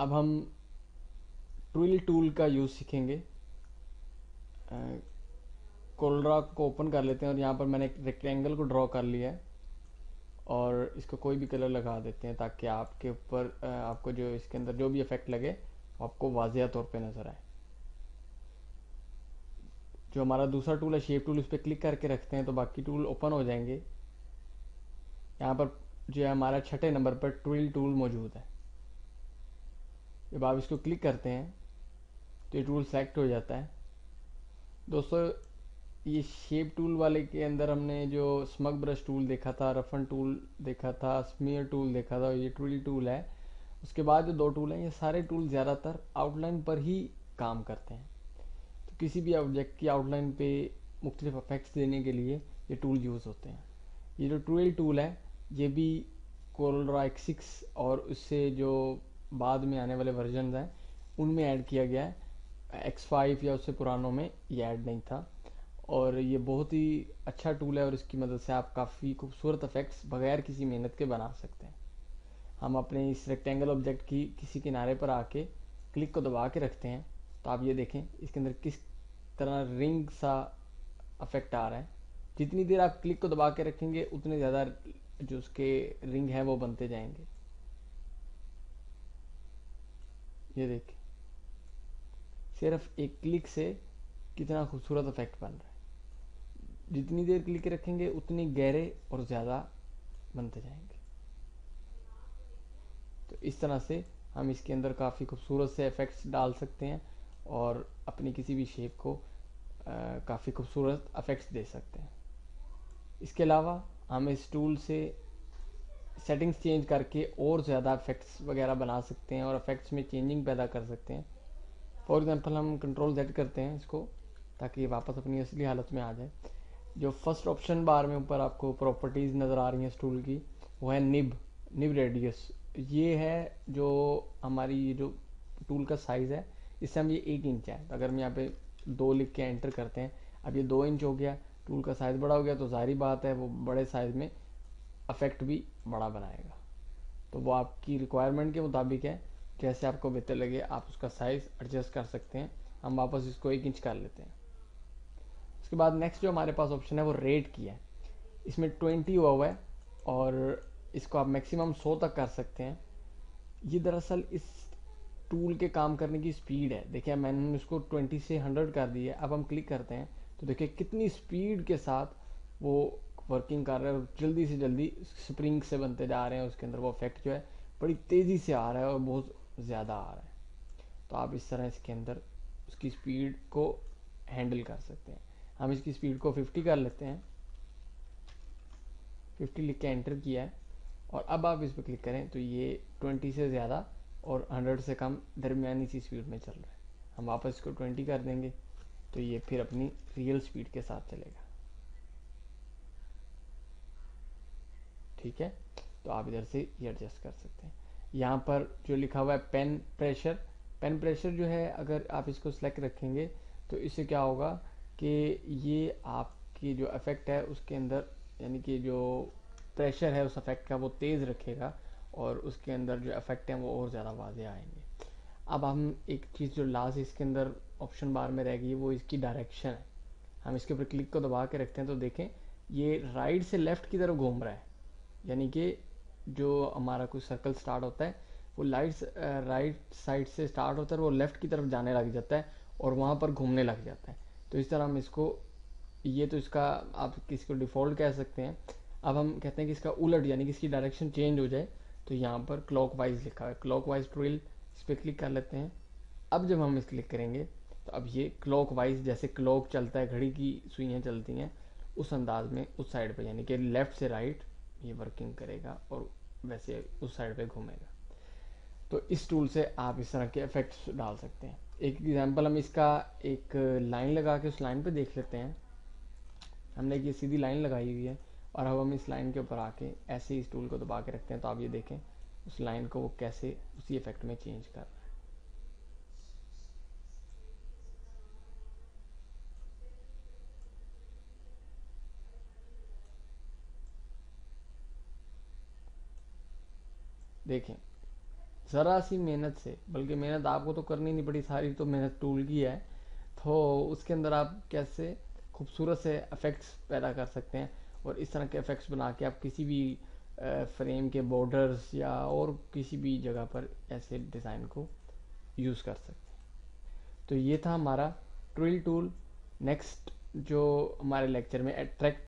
अब हम twill tool का यूज़ सीखेंगे। कोलरा को ओपन कर लेते हैं और यहाँ पर मैंने एक रेक्टेंगल को ड्रॉ कर लिया है और इसको कोई भी कलर लगा देते हैं ताकि आपके ऊपर आपको जो इसके अंदर जो भी इफेक्ट लगे वो आपको वाजिया तौर पे नज़र आए। जो हमारा दूसरा टूल है शेप टूल, उस पर क्लिक करके रखते हैं तो बाकी टूल ओपन हो जाएंगे। यहाँ पर जो है हमारा छठे नंबर पर ट्विल टूल मौजूद है। जब आप इसको क्लिक करते हैं तो ये टूल सेलेक्ट हो जाता है। दोस्तों, ये शेप टूल वाले के अंदर हमने जो स्मग ब्रश टूल देखा था, रफन टूल देखा था, स्मीयर टूल देखा था, ये ट्विल टूल है। उसके बाद जो दो टूल हैं, ये सारे टूल ज़्यादातर आउटलाइन पर ही काम करते हैं। तो किसी भी ऑब्जेक्ट की आउटलाइन पे मुख्तलिफ इफेक्ट्स देने के लिए ये टूल यूज़ होते हैं। ये जो ट्विल टूल है ये भी कोरलड्रॉ X6 और उससे जो बाद में आने वाले वर्जन हैं उनमें ऐड किया गया है। X5 या उससे पुरानों में ये ऐड नहीं था और ये बहुत ही अच्छा टूल है और इसकी मदद से आप काफ़ी खूबसूरत इफेक्ट्स बगैर किसी मेहनत के बना सकते हैं। हम अपने इस रेक्टेंगल ऑब्जेक्ट की किसी किनारे पर आके क्लिक को दबा के रखते हैं तो आप ये देखें इसके अंदर किस तरह रिंग सा इफेक्ट आ रहा है। जितनी देर आप क्लिक को दबा के रखेंगे उतने ज़्यादा जो उसके रिंग हैं वो बनते जाएंगे। ये देखिए सिर्फ एक क्लिक से कितना खूबसूरत इफेक्ट बन रहा है। जितनी देर क्लिक रखेंगे उतनी गहरे और ज़्यादा बनते जाएंगे। तो इस तरह से हम इसके अंदर काफ़ी खूबसूरत से इफेक्ट्स डाल सकते हैं और अपनी किसी भी शेप को काफ़ी खूबसूरत इफेक्ट्स दे सकते हैं। इसके अलावा हम इस टूल से सेटिंग्स चेंज करके और ज़्यादा इफेक्ट्स वगैरह बना सकते हैं और इफेक्ट्स में चेंजिंग पैदा कर सकते हैं। फॉर एग्जांपल हम कंट्रोल Z करते हैं इसको ताकि ये वापस अपनी असली हालत में आ जाए। जो फर्स्ट ऑप्शन बार में ऊपर आपको प्रॉपर्टीज़ नज़र आ रही हैं इस टूल की, वो है निब रेडियस। ये है जो हमारी ये जो टूल का साइज़ है, इस समय ये 1 इंच है। तो अगर हम यहाँ पे 2 लिख के एंटर करते हैं, अब ये 2 इंच हो गया। टूल का साइज़ बड़ा हो गया तो जाहिर बात है वो बड़े साइज़ में अफेक्ट भी बड़ा बनाएगा। तो वो आपकी रिक्वायरमेंट के मुताबिक है, जैसे आपको बेहतर लगे आप उसका साइज़ एडजस्ट कर सकते हैं। हम वापस इसको 1 इंच कर लेते हैं। उसके बाद नेक्स्ट जो हमारे पास ऑप्शन है वो रेट की है। इसमें 20 हुआ है और इसको आप मैक्सिमम 100 तक कर सकते हैं। ये दरअसल इस टूल के काम करने की स्पीड है। देखिए मैंने इसको 20 से 100 कर दी है। अब हम क्लिक करते हैं तो देखिए कितनी स्पीड के साथ वो वर्किंग कर रहा है और जल्दी से जल्दी स्प्रिंग से बनते जा रहे हैं। उसके अंदर वो इफेक्ट जो है बड़ी तेज़ी से आ रहा है और बहुत ज़्यादा आ रहा है। तो आप इस तरह इसके अंदर उसकी स्पीड को हैंडल कर सकते हैं। हम इसकी स्पीड को 50 कर लेते हैं। 50 लिख के एंटर किया है और अब आप इस पर क्लिक करें तो ये 20 से ज़्यादा और 100 से कम दरमियानी सी स्पीड में चल रहा है। हम वापस इसको 20 कर देंगे तो ये फिर अपनी रियल स्पीड के साथ चलेगा। ठीक है, तो आप इधर से ये एडजस्ट कर सकते हैं। यहाँ पर जो लिखा हुआ है पेन प्रेशर जो है अगर आप इसको सेलेक्ट रखेंगे तो इससे क्या होगा कि ये आपकी जो इफेक्ट है उसके अंदर यानी कि जो प्रेशर है उस इफेक्ट का वो तेज़ रखेगा और उसके अंदर जो इफेक्ट हैं वो और ज़्यादा वाज़े आएंगे। अब हम एक चीज़ जो लास्ट इसके अंदर ऑप्शन बार में रह गई वो इसकी डायरेक्शन है। हम इसके ऊपर क्लिक को दबा के रखते हैं तो देखें ये राइट से लेफ़्ट की तरफ घूम रहा है। यानी कि जो हमारा कोई सर्कल स्टार्ट होता है वो राइट साइड से स्टार्ट होता है और वो लेफ़्ट की तरफ जाने लग जाता है और वहाँ पर घूमने लग जाता है। तो इस तरह हम इसको ये तो इसका आप किसको डिफ़ॉल्ट कह सकते हैं। अब हम कहते हैं कि इसका उलट यानी कि इसकी डायरेक्शन चेंज हो जाए तो यहाँ पर क्लॉकवाइज लिखा है, क्लॉकवाइज ट्विल, इस पर क्लिक कर लेते हैं। अब जब हम इस क्लिक करेंगे तो अब ये क्लॉकवाइज जैसे क्लॉक चलता है, घड़ी की सुइयाँ चलती हैं, उस अंदाज में उस साइड पे यानी कि लेफ़्ट से राइट ये वर्किंग करेगा और वैसे उस साइड पे घूमेगा। तो इस टूल से आप इस तरह के इफेक्ट्स डाल सकते हैं। एक एग्जांपल हम इसका एक लाइन लगा के उस लाइन पे देख लेते हैं। हमने एक ये सीधी लाइन लगाई हुई है और अब हम इस लाइन के ऊपर आके ऐसे इस टूल को दबा के रखते हैं तो आप ये देखें उस लाइन को वो कैसे उसी इफेक्ट में चेंज कर रहा है। देखें ज़रा सी मेहनत से, बल्कि मेहनत आपको तो करनी नहीं पड़ी, सारी तो मेहनत टूल की है, तो उसके अंदर आप कैसे खूबसूरत से इफ़ेक्ट्स पैदा कर सकते हैं। और इस तरह के इफ़ेक्ट्स बना के आप किसी भी फ्रेम के बॉर्डर्स या और किसी भी जगह पर ऐसे डिज़ाइन को यूज़ कर सकते हैं। तो ये था हमारा ट्विल टूल। नेक्स्ट जो हमारे लेक्चर में अट्रैक्ट